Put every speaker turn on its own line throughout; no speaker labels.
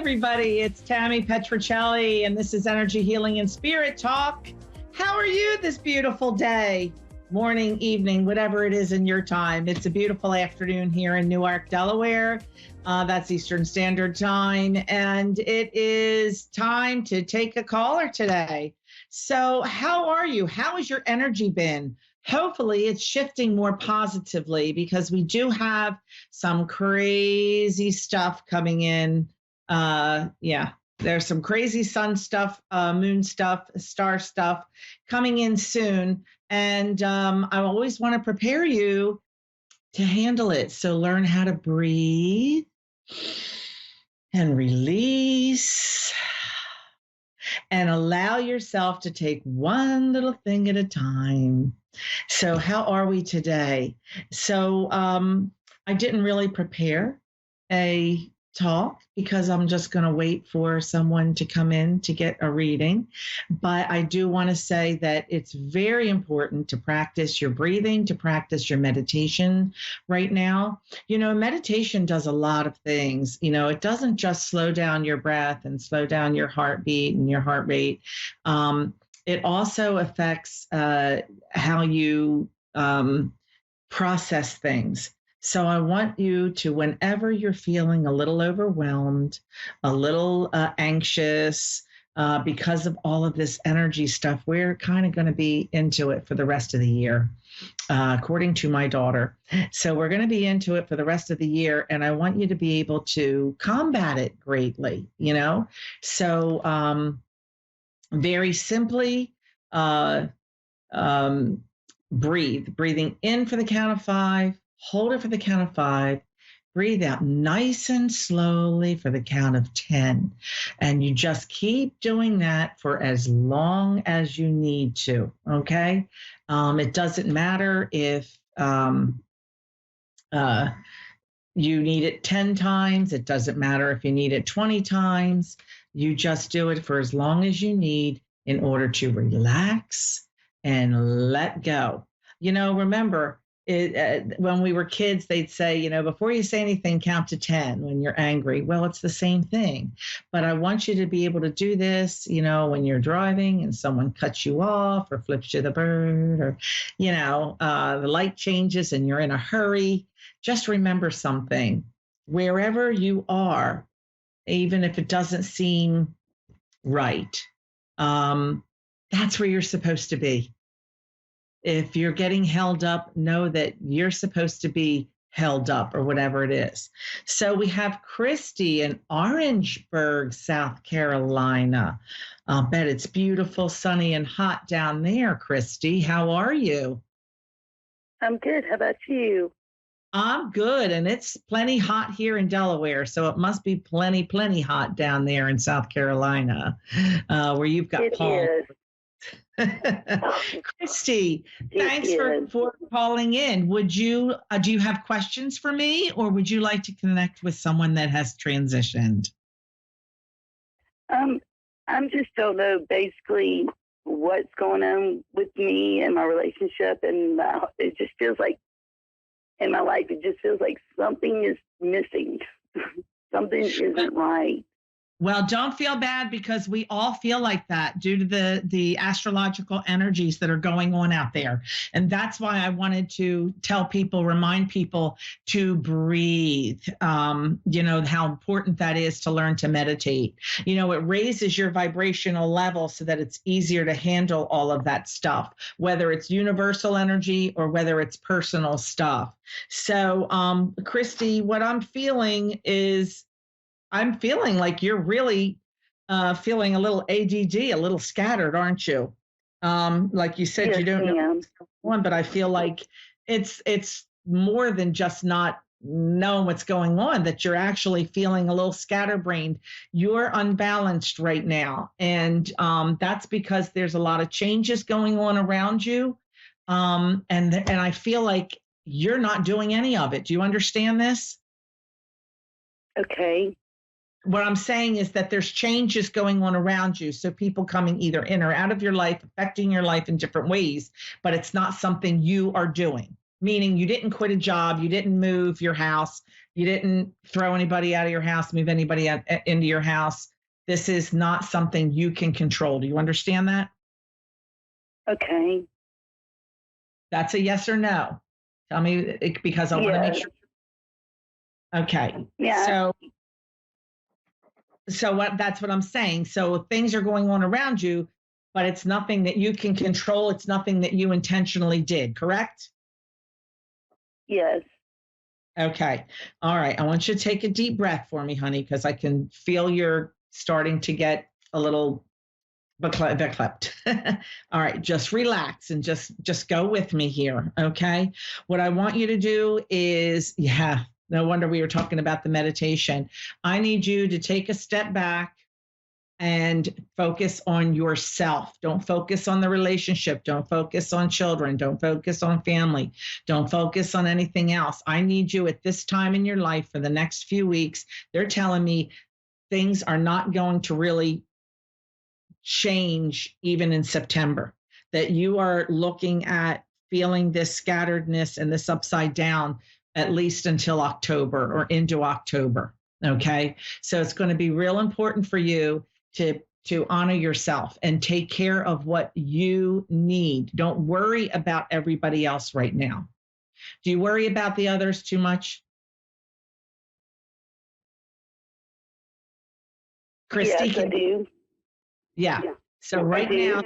everybody. It's Tammy Petruccelli, and this is Energy Healing and Spirit Talk. How are you this beautiful day? Morning, evening, whatever it is in your time. It's a beautiful afternoon here in Newark, Delaware. That's Eastern Standard Time, and it is time to take a caller today. So how are you? How has your energy been? Hopefully it's shifting more positively, because we do have some crazy stuff coming in. There's some crazy sun stuff, moon stuff, star stuff coming in soon. And I always want to prepare you to handle it. So learn how to breathe and release and allow yourself to take one little thing at a time. So how are we today? So I didn't really prepare a talk because I'm just going to wait for someone to come in to get a reading. But I do want to say that it's very important to practice your breathing, to practice your meditation right now. You know, meditation does a lot of things. You know, it doesn't just slow down your breath and slow down your heartbeat and your heart rate. It also affects how you process things. So I want you to, whenever you're feeling a little overwhelmed, a little anxious because of all of this energy stuff, we're kind of going to be into it for the rest of the year, according to my daughter. So we're going to be into it for the rest of the year, and I want you to be able to combat it greatly, you know? So very simply, breathing in for the count of 5. Hold it for the count of 5. Breathe out nice and slowly for the count of 10. And you just keep doing that for as long as you need to, okay? It doesn't matter if you need it 10 times. It doesn't matter if you need it 20 times. You just do it for as long as you need in order to relax and let go. You know, remember, when we were kids, they'd say, you know, before you say anything, count to 10 when you're angry. Well, it's the same thing. But I want you to be able to do this, you know, when you're driving and someone cuts you off or flips you the bird, or, you know, the light changes and you're in a hurry. Just remember something. Wherever you are, even if it doesn't seem right, that's where you're supposed to be. If you're getting held up, know that you're supposed to be held up, or whatever it is. So we have Christy in Orangeburg, South Carolina. I'll bet it's beautiful, sunny, and hot down there, Christy. How are you?
I'm good. How about you?
I'm good, and it's plenty hot here in Delaware, so it must be plenty hot down there in South Carolina, where you've got palm. Christy, thanks for calling in. Would you do you have questions for me, or would you like to connect with someone that has transitioned?
I'm just don't know basically what's going on with me and my relationship, and it just feels like in my life it just feels like something is missing. Something isn't right.
Well, don't feel bad, because we all feel like that due to the astrological energies that are going on out there. And that's why I wanted to tell people, remind people to breathe. You know, how important that is to learn to meditate. You know, it raises your vibrational level so that it's easier to handle all of that stuff, whether it's universal energy or whether it's personal stuff. So, Christy, what I'm feeling is, I'm feeling like you're really feeling a little ADD, a little scattered, aren't you? Like you said,
yes,
you don't know what's going on, but I feel like it's more than just not knowing what's going on, that you're actually feeling a little scatterbrained. You're unbalanced right now. And that's because there's a lot of changes going on around you. And I feel like you're not doing any of it. Do you understand this?
Okay.
What I'm saying is that there's changes going on around you. So people coming either in or out of your life, affecting your life in different ways, but it's not something you are doing. Meaning you didn't quit a job, you didn't move your house, You didn't throw anybody out of your house, move anybody into your house. This is not something you can control. Do you understand that?
Okay.
That's a yes or no. Tell me, because I want to make
Yes.
sure. Okay.
Yeah.
So that's what I'm saying. So things are going on around you, but it's nothing that you can control. It's nothing that you intentionally did, correct?
Yes.
Okay. All right. I want you to take a deep breath for me, honey, because I can feel you're starting to get a little beklept. All right. Just relax and just go with me here. Okay. What I want you to do is, yeah, no wonder we were talking about the meditation. I need you to take a step back and focus on yourself. Don't focus on the relationship. Don't focus on children. Don't focus on family. Don't focus on anything else. I need you at this time in your life for the next few weeks. They're telling me things are not going to really change even in September, that you are looking at feeling this scatteredness and this upside down at least until October or into October. Okay. So it's going to be real important for you to honor yourself and take care of what you need. Don't worry about everybody else right now. Do you worry about the others too much? Christy,
Yes, I do.
yeah. So right now,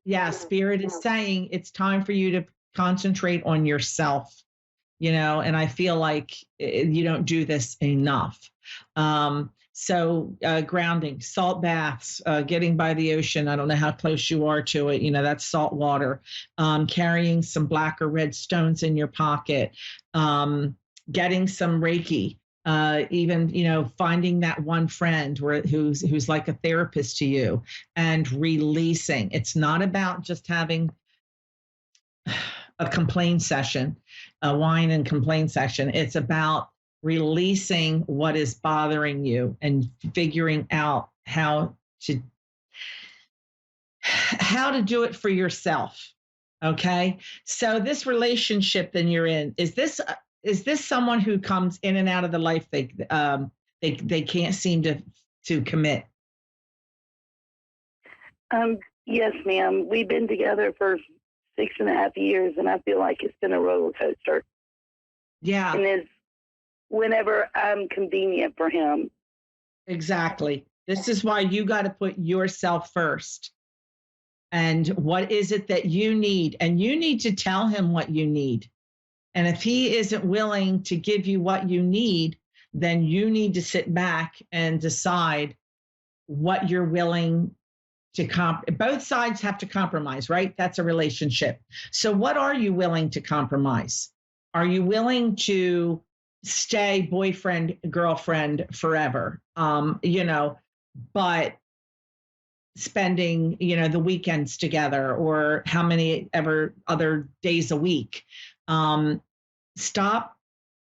yeah, Spirit is saying it's time for you to concentrate on yourself, and I feel like you don't do this enough. So grounding, salt baths, getting by the ocean. I don't know how close you are to it. That's salt water. Carrying some black or red stones in your pocket. Getting some Reiki. Even finding that one friend who's like a therapist to you, and releasing. It's not about just having a complaint session, a whine and complaint session. It's about releasing what is bothering you and figuring out how to do it for yourself. Okay. So this relationship that you're in, is this someone who comes in and out of the life they can't seem to commit?
Yes, ma'am. We've been together for 6.5 years, and I feel like it's been a roller coaster.
Yeah.
And it's whenever I'm convenient for him.
Exactly. This is why you got to put yourself first. And what is it that you need? And you need to tell him what you need. And if he isn't willing to give you what you need, then you need to sit back and decide what you're willing to both sides have to compromise, right? That's a relationship. So what are you willing to compromise? Are you willing to stay boyfriend, girlfriend forever? But spending, the weekends together, or how many ever other days a week. Stop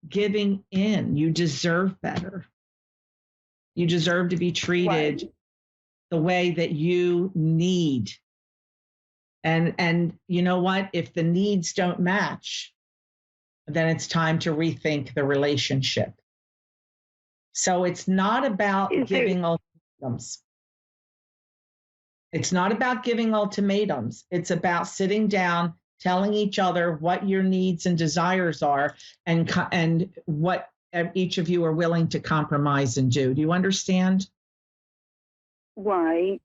giving in. You deserve better. You deserve to be treated
Right.
the way that you need. And you know what? If the needs don't match, then it's time to rethink the relationship. So it's not about giving ultimatums. It's not about giving ultimatums. It's about sitting down, telling each other what your needs and desires are, and what each of you are willing to compromise and do. Do you understand?
Right.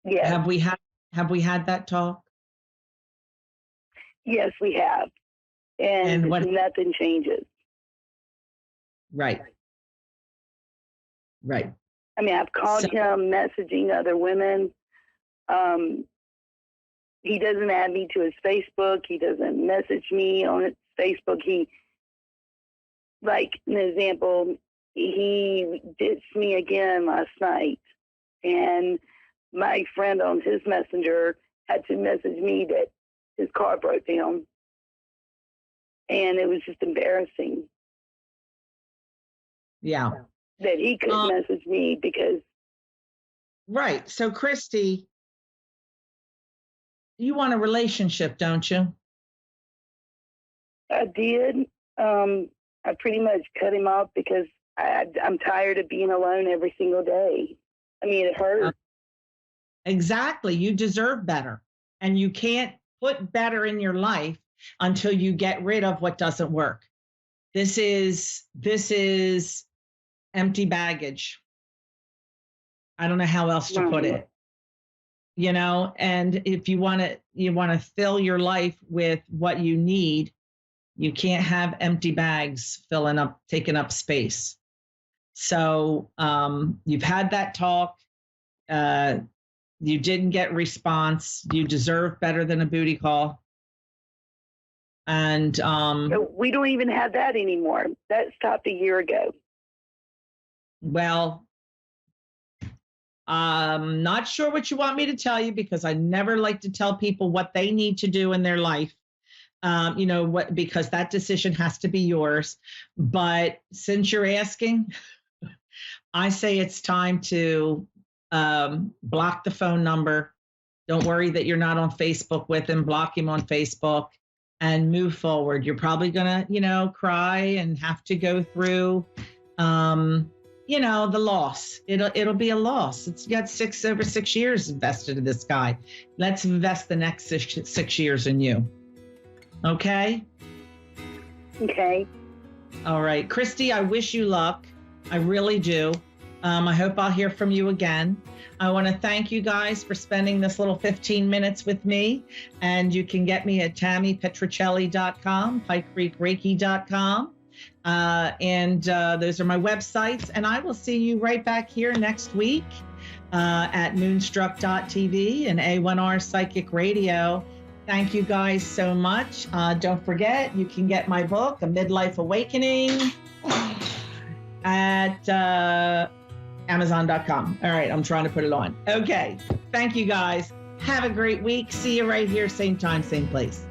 Yes.
Have we had that talk?
Yes, we have. And
what?
Nothing changes.
Right. Right.
I mean, I've called him messaging other women. He doesn't add me to his Facebook. He doesn't message me on his Facebook. Like an example, he ditched me again last night. And my friend on his messenger had to message me that his car broke down. And it was just embarrassing.
Yeah.
That he could message me because.
Right. So, Christy, you want a relationship, don't you?
I did. I pretty much cut him off because I'm tired of being alone every single day. I mean, it hurts.
Exactly. You deserve better. And you can't put better in your life until you get rid of what doesn't work. This is empty baggage. I don't know how else to put it. And if you want to fill your life with what you need, you can't have empty bags taking up space. So you've had that talk. You didn't get response. You deserve better than a booty call. And
we don't even have that anymore. That stopped a year ago.
Well, I'm not sure what you want me to tell you, because I never like to tell people what they need to do in their life. Because that decision has to be yours. But since you're asking, I say it's time to block the phone number. Don't worry that you're not on Facebook with him. Block him on Facebook and move forward. You're probably going to, cry and have to go through, the loss. It'll be a loss. It's got over 6 years invested in this guy. Let's invest the next 6 years in you. Okay?
Okay.
All right. Christy, I wish you luck. I really do. I hope I'll hear from you again. I want to thank you guys for spending this little 15 minutes with me. And you can get me at TammyPetruccelli.com, PikeCreekReiki.com. And those are my websites. And I will see you right back here next week at Moonstruck.tv and A1R Psychic Radio. Thank you guys so much. Don't forget, you can get my book, A Midlife Awakening, at Amazon.com. All right, I'm trying to put it on. Okay, thank you guys. Have a great week. See you right here, same time, same place.